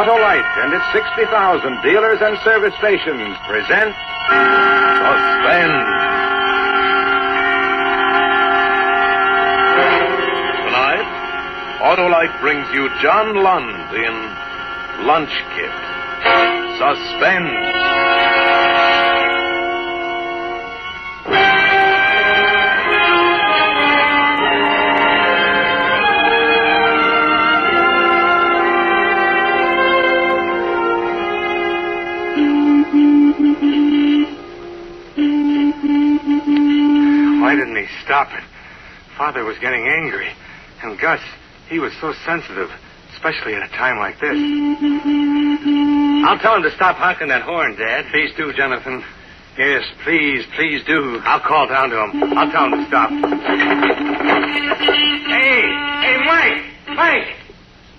Autolite and its 60,000 dealers and service stations present Suspense. Tonight, Autolite brings you John Lund in Lunch Kit. Suspense. Why didn't he stop it? Father was getting angry. And Gus, he was so sensitive, especially at a time like this. I'll tell him to stop honking that horn, Dad. Please do, Jonathan. Yes, please do. I'll call down to him. I'll tell him to stop. Hey, Mike!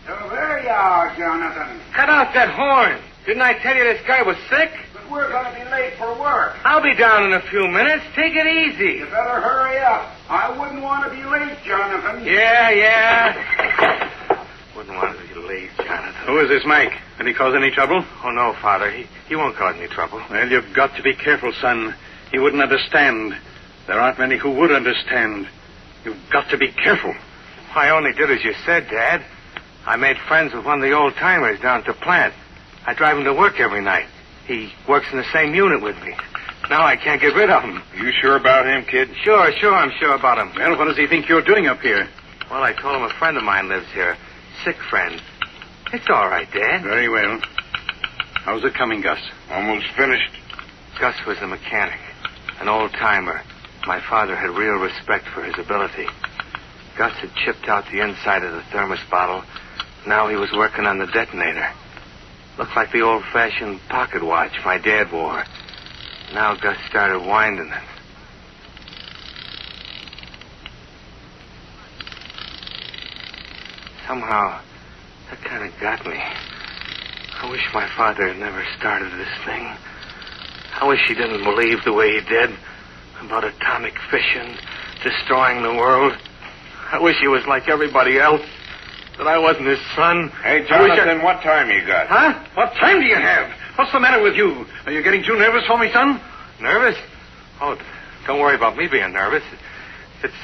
So there you are, Jonathan. Cut out that horn. Didn't I tell you this guy was sick? But we're going to be late for work. I'll be down in a few minutes. Take it easy. You better hurry up. I wouldn't want to be late, Jonathan. Yeah. Wouldn't want to be late, Jonathan. Who is this Mike? Did he cause any trouble? Oh, no, Father. He won't cause any trouble. Well, you've got to be careful, son. He wouldn't understand. There aren't many who would understand. You've got to be careful. I only did as you said, Dad. I made friends with one of the old-timers down at the plant. I drive him to work every night. He works in the same unit with me. Now I can't get rid of him. You sure about him, kid? Sure, I'm sure about him. Well, what does he think you're doing up here? Well, I told him a friend of mine lives here. Sick friend. It's all right, Dad. Very well. How's it coming, Gus? Almost finished. Gus was a mechanic, an old-timer. My father had real respect for his ability. Gus had chipped out the inside of the thermos bottle. Now he was working on the detonator. Looked like the old-fashioned pocket watch my dad wore. Now Gus started winding it. Somehow, that kind of got me. I wish my father had never started this thing. I wish he didn't believe the way he did about atomic fission destroying the world. I wish he was like everybody else, that I wasn't his son. Hey, Jonathan, what time you got? Huh? What time do you have? What's the matter with you? Are you getting too nervous for me, son? Nervous? Oh, don't worry about me being nervous. It's,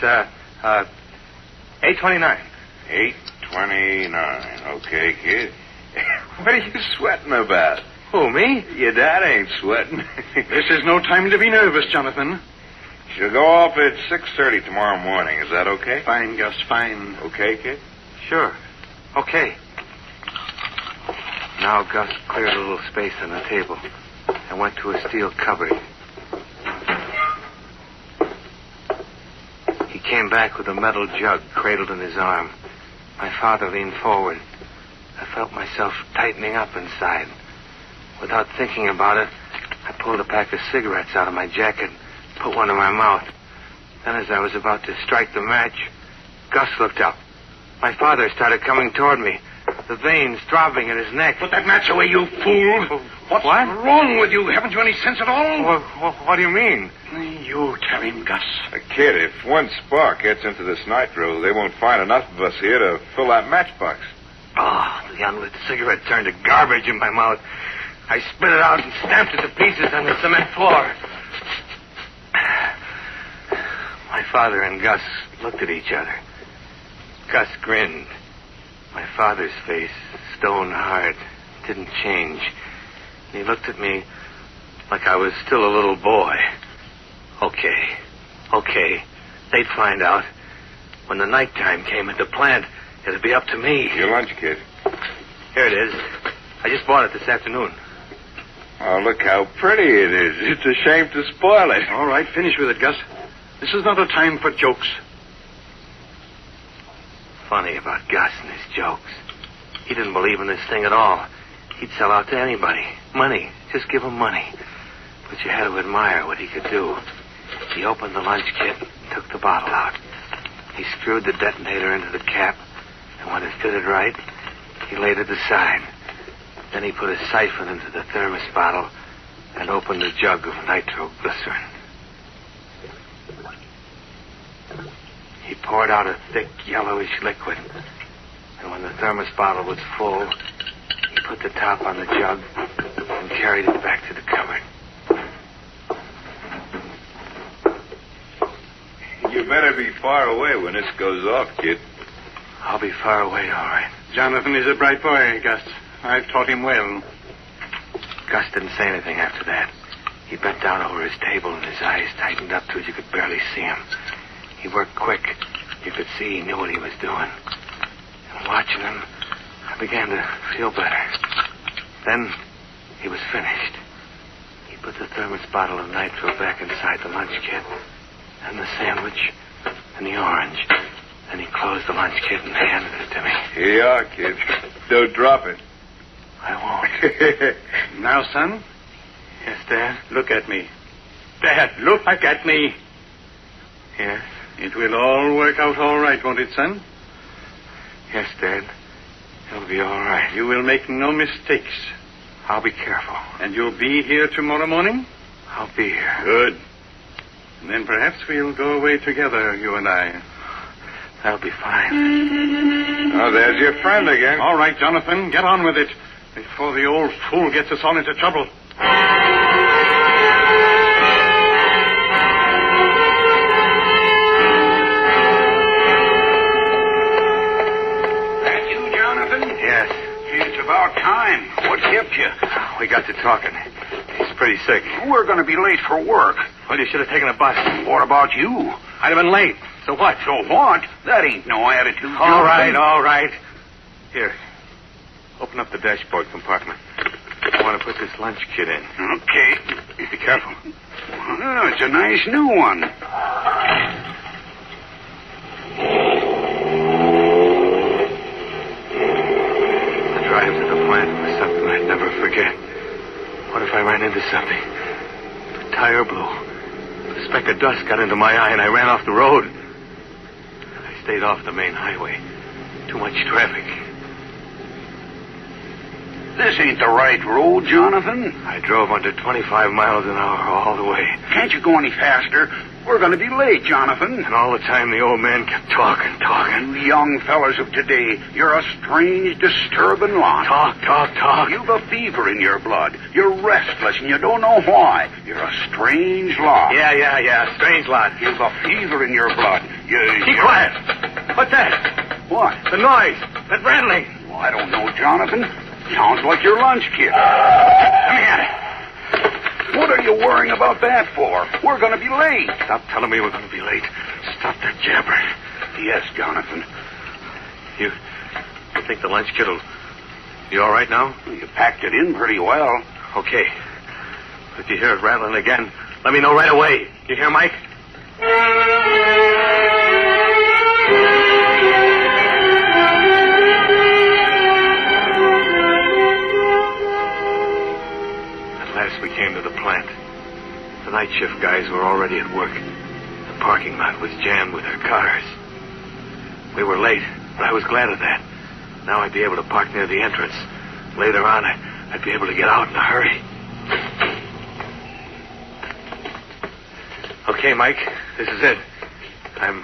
8:29. 8:29. Okay, kid. What are you sweating about? Who, me? Your dad ain't sweating. This is no time to be nervous, Jonathan. She'll go off at 6:30 tomorrow morning. Is that okay? Fine, Gus, fine. Okay, kid? Sure. Okay. Now Gus cleared a little space on the table and went to a steel cupboard. He came back with a metal jug cradled in his arm. My father leaned forward. I felt myself tightening up inside. Without thinking about it, I pulled a pack of cigarettes out of my jacket, put one in my mouth. Then as I was about to strike the match, Gus looked up. My father started coming toward me, the veins throbbing in his neck. Put that match away, you fool. What's wrong with you? Haven't you any sense at all? What do you mean? You tell him, Gus. Kid, if one spark gets into this nitro, they won't find enough of us here to fill that matchbox. Oh, the unlit cigarette turned to garbage in my mouth. I spit it out and stamped it to pieces on the cement floor. My father and Gus looked at each other. Gus grinned. My father's face, stone hard, didn't change. And he looked at me like I was still a little boy. Okay. They'd find out. When the nighttime came at the plant, it'd be up to me. Your lunch, kid. Here it is. I just bought it this afternoon. Oh, look how pretty it is. It's a shame to spoil it. All right, finish with it, Gus. This is not a time for jokes. Funny about Gus and his jokes. He didn't believe in this thing at all. He'd sell out to anybody. Money. Just give him money. But you had to admire what he could do. He opened the lunch kit and took the bottle out. He screwed the detonator into the cap, and when it fitted right, he laid it aside. Then he put a siphon into the thermos bottle and opened a jug of nitroglycerin. He poured out a thick, yellowish liquid, and when the thermos bottle was full, he put the top on the jug and carried it back to the cupboard. You better be far away when this goes off, kid. I'll be far away, all right. Jonathan is a bright boy, Gus. I've taught him well. Gus didn't say anything after that. He bent down over his table and his eyes tightened up till you could barely see him. He worked quick. You could see he knew what he was doing. And watching him, I began to feel better. Then he was finished. He put the thermos bottle of nitro back inside the lunch kit, and the sandwich, and the orange. Then he closed the lunch kit and handed it to me. Here you are, kid. Don't drop it. I won't. Now, son, Yes, Dad? look at me. Dad, look back at me. Yes? It will all work out all right, won't it, son? Yes, Dad. It'll be all right. You will make no mistakes. I'll be careful. And you'll be here tomorrow morning? I'll be here. Good. And then perhaps we'll go away together, you and I. That'll be fine. Oh, there's your friend again. All right, Jonathan, get on with it before the old fool gets us all into trouble. That you, Jonathan? Yes. It's about time. What kept you? We got to talking. He's pretty sick. We're going to be late for work. Well, you should have taken a bus. What about you? I'd have been late. So what? So what? That ain't no attitude, All right, Jonathan. all right. Here. Open up the dashboard compartment. I want to put this lunch kit in. Okay. Be careful. Oh, it's a nice new one. The drive to the plant was something I'd never forget. What if I ran into something? The tire blew. A speck of dust got into my eye and I ran off the road. I stayed off the main highway. Too much traffic. This ain't the right road, Jonathan. I drove under 25 miles an hour all the way. Can't you go any faster? We're going to be late, Jonathan. And all the time the old man kept talking. You young fellas of today, you're a strange, disturbing lot. Talk. You've a fever in your blood. You're restless and you don't know why. You're a strange lot. Yeah. Strange lot. You've a fever in your blood. Keep quiet. What's that? What? The noise. That rattling. Well, I don't know, Jonathan. Sounds like your lunch kit. Come here. What are you worrying about that for? We're going to be late. Stop telling me we're going to be late. Stop that jabbering. Yes, Jonathan. You think the lunch kit will be all right now? You packed it in pretty well. Okay. If you hear it rattling again, let me know right away. You hear, Mike? We came to the plant. The night shift guys were already at work. The parking lot was jammed with their cars. We were late, but I was glad of that. Now I'd be able to park near the entrance. Later on, I'd be able to get out in a hurry. Okay, Mike, this is it. I'm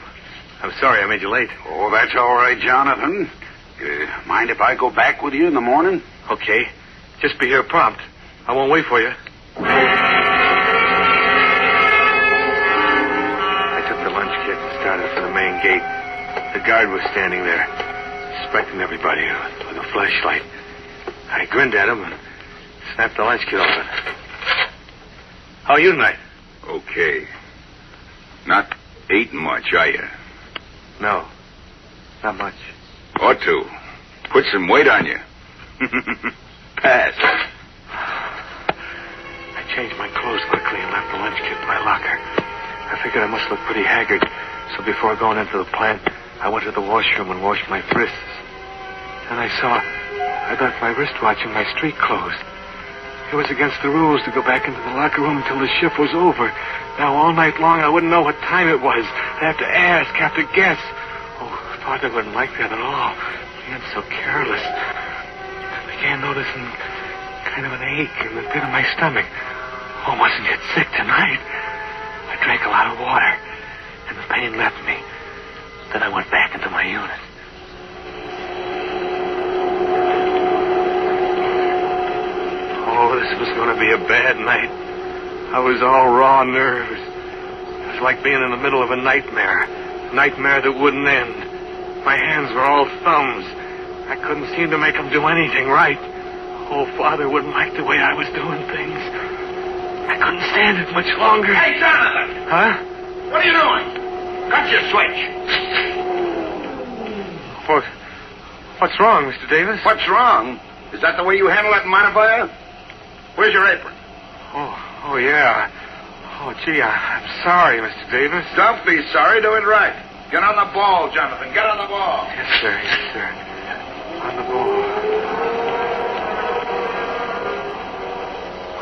sorry I made you late. Oh, that's all right, Jonathan. Mind if I go back with you in the morning? Okay. Just be here prompt. I won't wait for you. I took the lunch kit and started for the main gate. The guard was standing there, inspecting everybody with a flashlight. I grinned at him and snapped the lunch kit open. How are you tonight? Okay. Not eating much, are you? No, not much. Ought to. Put some weight on you. Pass. I changed my clothes quickly and left the lunch kit in my locker. I figured I must look pretty haggard, so before going into the plant, I went to the washroom and washed my wrists. Then I saw I'd left my wristwatch in my street clothes. It was against the rules to go back into the locker room until the shift was over. Now, all night long, I wouldn't know what time it was. I'd have to ask, have to guess. Oh, Father wouldn't like that at all. Being so careless. I began noticing kind of an ache in the pit of my stomach. Oh, wasn't it sick tonight? I drank a lot of water, and the pain left me. Then I went back into my unit. be a bad night. I was all raw nerves. It was like being in the middle of a nightmare. A nightmare that wouldn't end. My hands were all thumbs. I couldn't seem to make them do anything right. Oh, Father wouldn't like the way I was doing things. I couldn't stand it much longer. Hey, Jonathan! Huh? What are you doing? Cut your switch. What's wrong, Mr. Davis? What's wrong? Is that the way you handle that modifier? Where's your apron? Oh, yeah. Oh, gee, I'm sorry, Mr. Davis. Don't be sorry. Do it right. Get on the ball, Jonathan. Get on the ball. Yes, sir. Yes, sir. On the ball.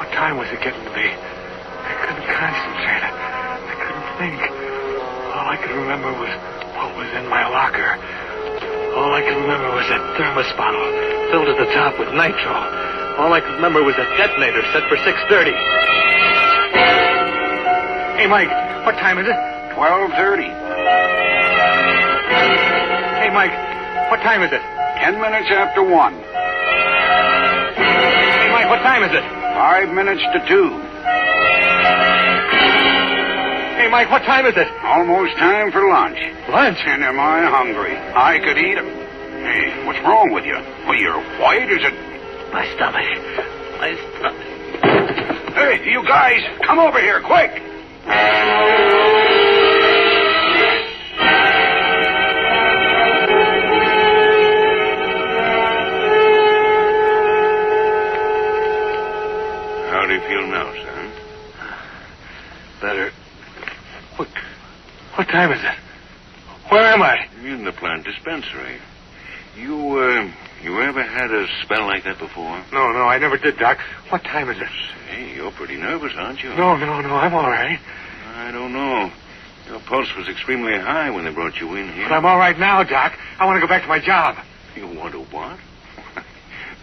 What time was it getting to be? I couldn't concentrate. I couldn't think. All I could remember was what was in my locker. All I could remember was that thermos bottle filled to the top with nitro. All I could remember was that detonator set for 6:30. Hey, Mike, what time is it? 12:30. Hey, Mike, what time is it? 10 minutes after 1. Hey, Mike, what time is it? 5 minutes to 2. Hey, Mike, what time is it? Almost time for lunch. Lunch? And am I hungry? I could eat 'em. Hey, what's wrong with you? Well, you're white as a... My stomach. My stomach. Hey, you guys, come over here, quick! How do you feel now, son? Better. What time is it? Where am I? In the plant dispensary. You ever had a spell like that before? No, I never did, Doc. What time is it? Hey, you're pretty nervous, aren't you? No, I'm all right. I don't know. Your pulse was extremely high when they brought you in here. But I'm all right now, Doc. I want to go back to my job. You want to what?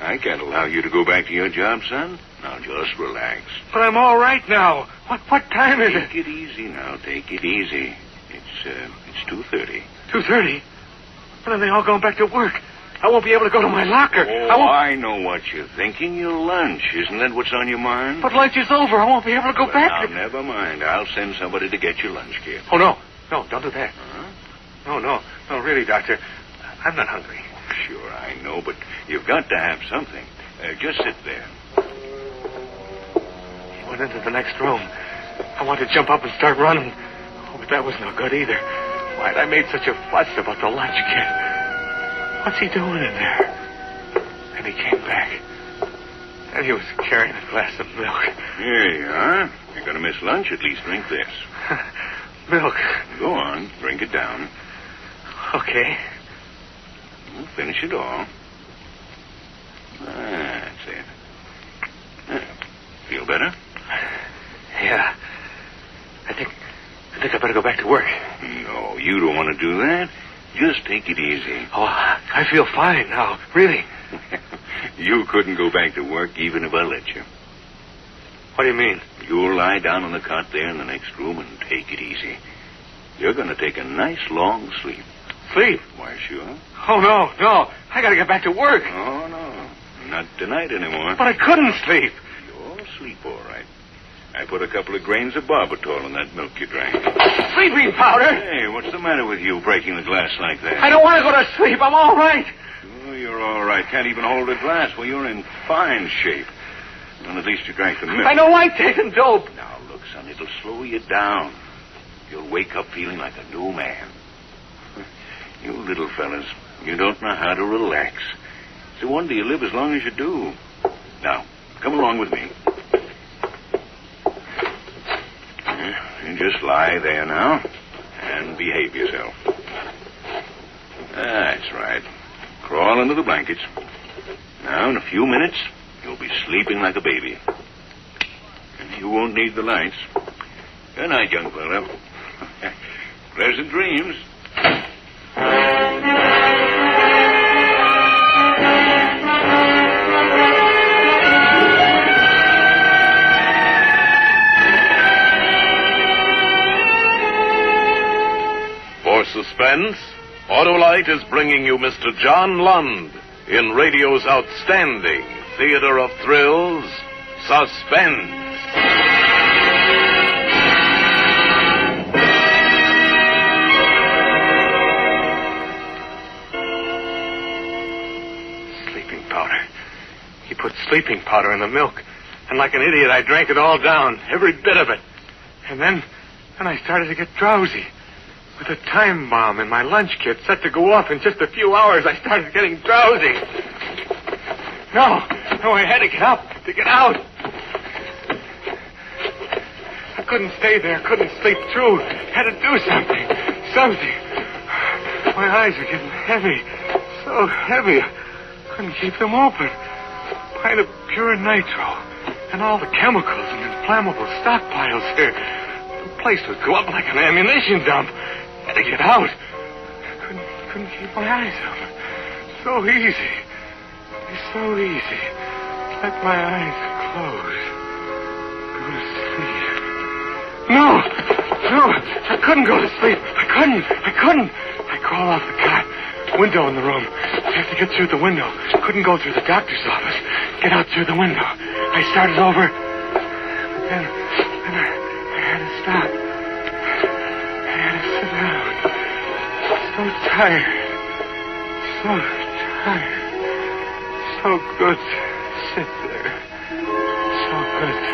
I can't allow you to go back to your job, son. Now, just relax. But I'm all right now. What time is it? Take it easy now. Take it easy. It's 2:30. 2:30? When are they all going back to work? I won't be able to go to my locker. Oh, I know what you're thinking. Your lunch. Isn't that what's on your mind? But lunch is over. I won't be able to go back. Now, never mind. I'll send somebody to get your lunch, kid. Oh, no. No, don't do that. Huh? No, really, Doctor. I'm not hungry. Sure, I know, but you've got to have something. Just sit there. He went into the next room. I wanted to jump up and start running. Oh, but that was no good either. Why'd I made such a fuss about the lunch kit? What's he doing in there? And he came back. And he was carrying a glass of milk. Here you are. You're going to miss lunch. At least drink this. Milk. Go on. Drink it down. Okay. Finish it all. That's it. Feel better? Yeah. I think I better go back to work. No, you don't want to do that. Just take it easy. Oh, I feel fine now. Really. You couldn't go back to work even if I let you. What do you mean? You'll lie down on the cot there in the next room and take it easy. You're going to take a nice long sleep. Sleep? Why, sure. Oh, no. I got to get back to work. Oh, no. Not tonight anymore. But I couldn't sleep. You'll sleep all right. I put a couple of grains of barbitol in that milk you drank. Sleeping powder? Hey, what's the matter with you breaking the glass like that? I don't want to go to sleep. I'm all right. Oh, you're all right. Can't even hold a glass. Well, you're in fine shape. And at least you drank the milk. I don't like taking dope. Now, look, son, it'll slow you down. You'll wake up feeling like a new man. You little fellas, you don't know how to relax. It's a wonder you live as long as you do. Now, come along with me. You just lie there now and behave yourself. That's right. Crawl under the blankets. Now, in a few minutes, you'll be sleeping like a baby. And you won't need the lights. Good night, young fella. Pleasant dreams. For Suspense, Autolite is bringing you Mr. John Lund in radio's outstanding theater of thrills, Suspense. Sleeping powder. He put sleeping powder in the milk. And like an idiot, I drank it all down, every bit of it. And then I started to get drowsy. With a time bomb in my lunch kit set to go off in just a few hours, I started getting drowsy. No, I had to get up, to get out. I couldn't stay there, couldn't sleep through. Had to do something. My eyes are getting heavy. So heavy. Couldn't keep them open. Pint of pure nitro. And all the chemicals and inflammable stockpiles here. The place would go up like an ammunition dump. Had to get out. Couldn't keep my eyes open. So easy. It's so easy. Let my eyes close. Go to sleep. No! I couldn't go to sleep. I couldn't. I crawled off the cot. Window in the room. I have to get through the window. Couldn't go through the doctor's office. Get out through the window. I started over. But then I had to stop. I had to sit down. So tired. So good to sit there. So good to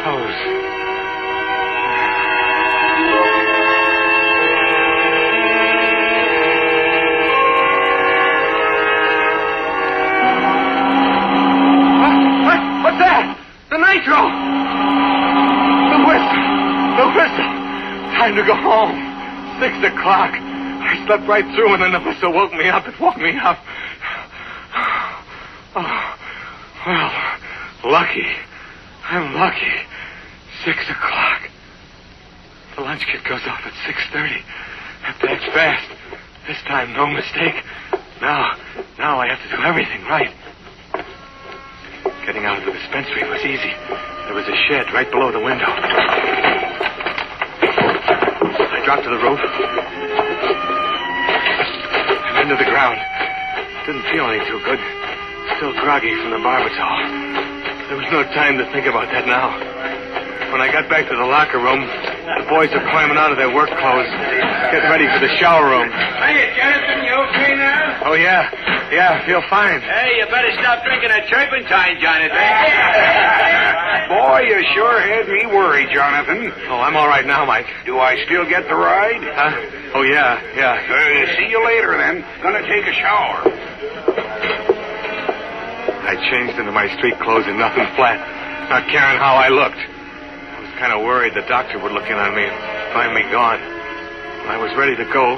close. What's that? The nitro! The whistle! Time to go home. 6 o'clock. I slept right through and then the whistle woke me up. It woke me up. Oh, well, lucky. I'm lucky. 6 o'clock. The lunch kit goes off at 6:30. Have to act fast. This time, no mistake. Now I have to do everything right. Getting out of the dispensary was easy. There was a shed right below the window. I dropped to the roof and into the ground. Didn't feel any too good. Still groggy from the barbitol. There was no time to think about that now. When I got back to the locker room, the boys are climbing out of their work clothes, getting ready for the shower room. Hiya, Jonathan. You okay now? Oh, yeah. Yeah, I feel fine. Hey, you better stop drinking that turpentine, Jonathan. Boy, you sure had me worried, Jonathan. Oh, I'm all right now, Mike. Do I still get the ride? Huh? Oh, yeah. See you later, then. Gonna take a shower. I changed into my street clothes and nothing flat, not caring how I looked. I was kind of worried the doctor would look in on me and find me gone. When I was ready to go,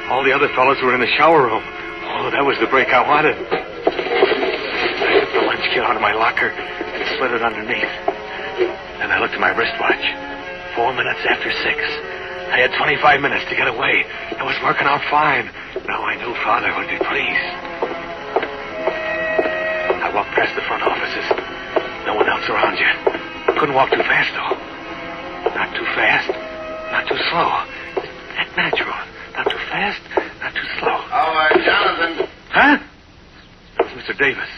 all the other fellows were in the shower room. Oh, that was the break I wanted. I took the lunch kit out of my locker and slid it underneath. Then I looked at my wristwatch. 4 minutes after 6. I had 25 minutes to get away. It was working out fine. Now I knew Father would be pleased. I walked past the front offices. No one else around yet. Couldn't walk too fast, though. Not too fast, not too slow. Act natural. Not too fast, not too slow. Jonathan. Huh? That was Mr. Davis,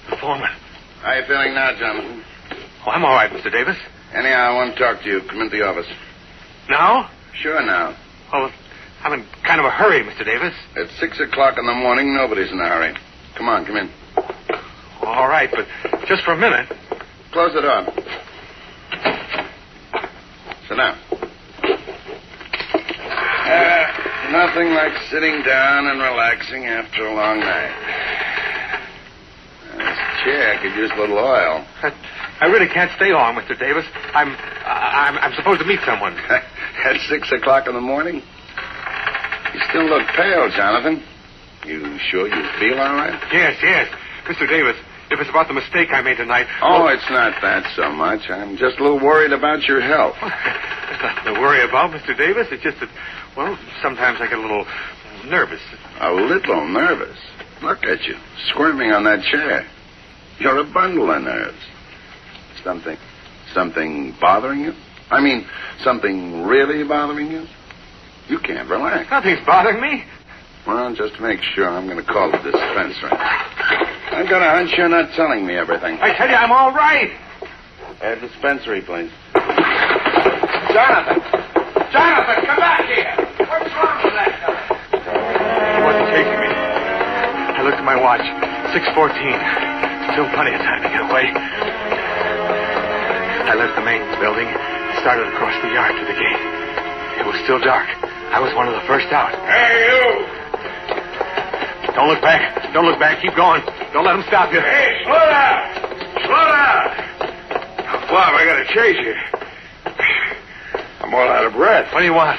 the foreman. How you feeling now, Jonathan? Oh, I'm all right, Mr. Davis. Anyhow, I want to talk to you. Come into the office. Now? Sure, now. Oh, I'm in kind of a hurry, Mr. Davis. At 6 o'clock in the morning, nobody's in a hurry. Come on, come in. All right, but just for a minute. Close the door. Sit down. Nothing like sitting down and relaxing after a long night. This chair could use a little oil. I really can't stay long, Mr. Davis. I'm supposed to meet someone. At 6 o'clock in the morning? You still look pale, Jonathan. You sure you feel all right? Yes. Mr. Davis, if it's about the mistake I made tonight... Oh, it's not that so much. I'm just a little worried about your health. There's nothing to worry about, Mr. Davis. It's just that, well, sometimes I get a little nervous. A little nervous? Look at you, squirming on that chair. You're a bundle of nerves. Something bothering you? I mean, something really bothering you? You can't relax. Nothing's bothering me. Well, just to make sure, I'm going to call the dispensary. I got a hunch you're not telling me everything. I tell you, I'm all right. Add dispensary, please. Jonathan! Jonathan, come back here! What's wrong with that guy? He wasn't chasing me. I looked at my watch. 6:14. Still plenty of time to get away. I left the main building, started across the yard to the gate. It was still dark. I was one of the first out. Hey, you! Don't look back. Don't look back. Keep going. Don't let him stop you. Hey, slow down! Slow down! Bob, I gotta chase you. I'm all out of breath. What do you want?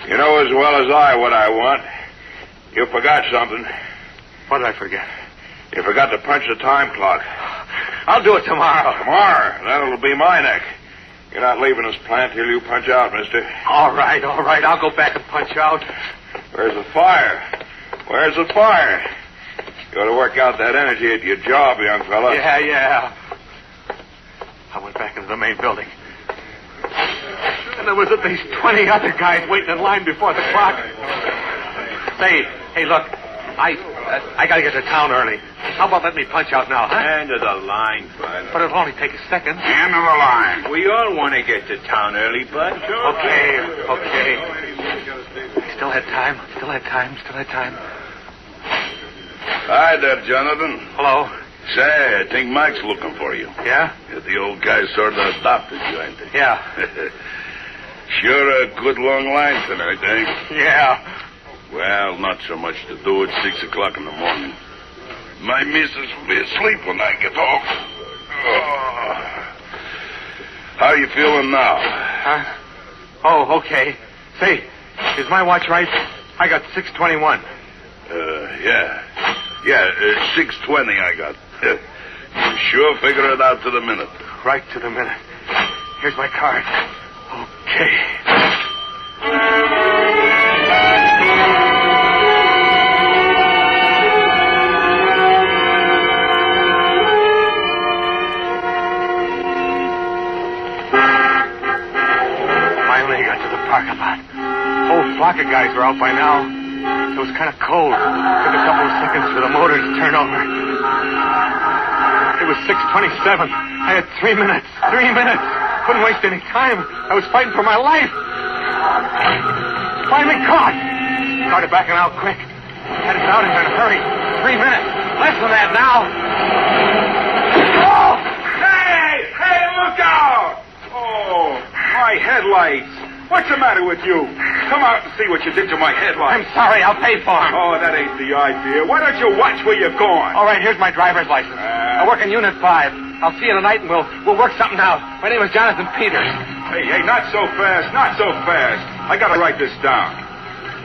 You know as well as I what I want. You forgot something. What did I forget? You forgot to punch the time clock. I'll do it tomorrow. Tomorrow, that'll be my neck. You're not leaving this plant till you punch out, mister. All right. I'll go back and punch out. Where's the fire? Where's the fire? You ought to work out that energy at your job, young fella. Yeah. I went back into the main building. And there was at least 20 other guys waiting in line before the clock. Hey, look. I gotta get to town early. How about letting me punch out now, huh? End of the line, bud. But it'll only take a second. End of the line. We all want to get to town early, bud. Okay. Still had time. Hi there, Jonathan. Hello. Say, I think Mike's looking for you. Yeah? The old guy sort of adopted you, ain't he? Yeah. Sure a good long line tonight, eh? Yeah. Well, not so much to do at 6 o'clock in the morning. My missus will be asleep when I get home. Oh. How you feeling now? Oh, okay. Say, is my watch right? I got 6:21. Yeah, 6:20 I got. You sure figure it out to the minute. Right to the minute. Here's my card. Okay. Finally got to the parking lot. Whole flock of guys were out by now. It was kind of cold. Took a couple of seconds for the motor to turn over. It was 6:27. I had 3 minutes. 3 minutes. Couldn't waste any time. I was fighting for my life. Finally caught. Started backing out quick. Headed out in a hurry. 3 minutes. Less than that now. Oh! Hey, look out! Oh, my headlights. What's the matter with you? Come out and see what you did to my headlights. I'm sorry. I'll pay for them. Oh, that ain't the idea. Why don't you watch where you're going? All right, here's my driver's license. I work in Unit 5. I'll see you tonight, and we'll work something out. My name is Jonathan Peters. Hey, not so fast. I gotta write this down.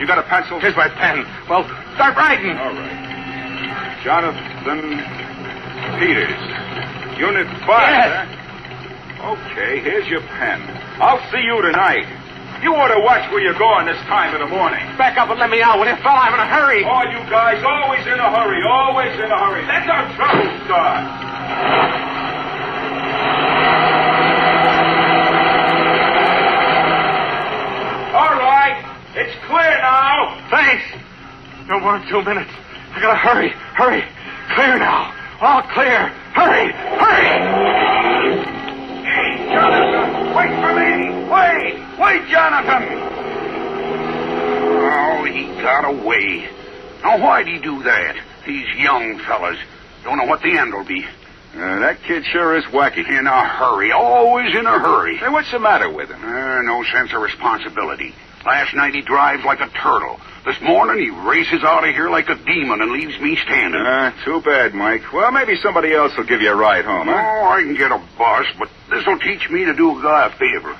You got a pencil? Here's my pen. Well, start writing. All right. Jonathan Peters. Unit 5, Yes. huh? Okay, here's your pen. I'll see you tonight. You ought to watch where you're going this time in the morning. Back up and let me out. Will you, fella? I'm in a hurry. All you guys always in a hurry. Let the trouble start. All right. It's clear now. Thanks. No more than 2 minutes. I gotta hurry. Clear now. All clear. Hurry. Hey, Jonathan, wait for me. Wait, Jonathan. Oh, he got away. Now, why'd he do that? These young fellas don't know what the end will be. That kid sure is wacky. In a hurry. Always in a hurry. Hey, what's the matter with him? No sense of responsibility. Last night he drives like a turtle. This morning he races out of here like a demon and leaves me standing. Too bad, Mike. Well, maybe somebody else will give you a ride home, huh? Oh, I can get a bus, but this'll teach me to do a guy a favor.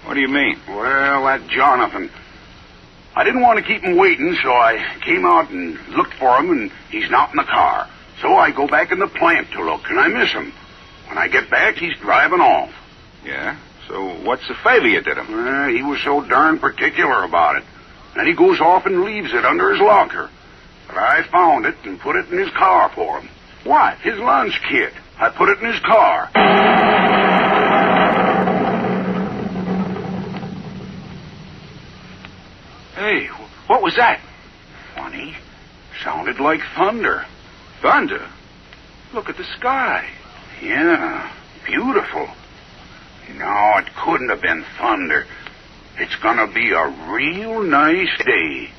What do you mean? Well, that Jonathan. I didn't want to keep him waiting, so I came out and looked for him, and he's not in the car. So I go back in the plant to look, and I miss him. When I get back, he's driving off. Yeah? So what's the favor you did him? He was so darn particular about it. Then he goes off and leaves it under his locker. But I found it and put it in his car for him. What? His lunch kit. I put it in his car. Hey, what was that? Funny. Sounded like thunder. Thunder? Look at the sky. Yeah, beautiful. No, it couldn't have been thunder. It's gonna be a real nice day.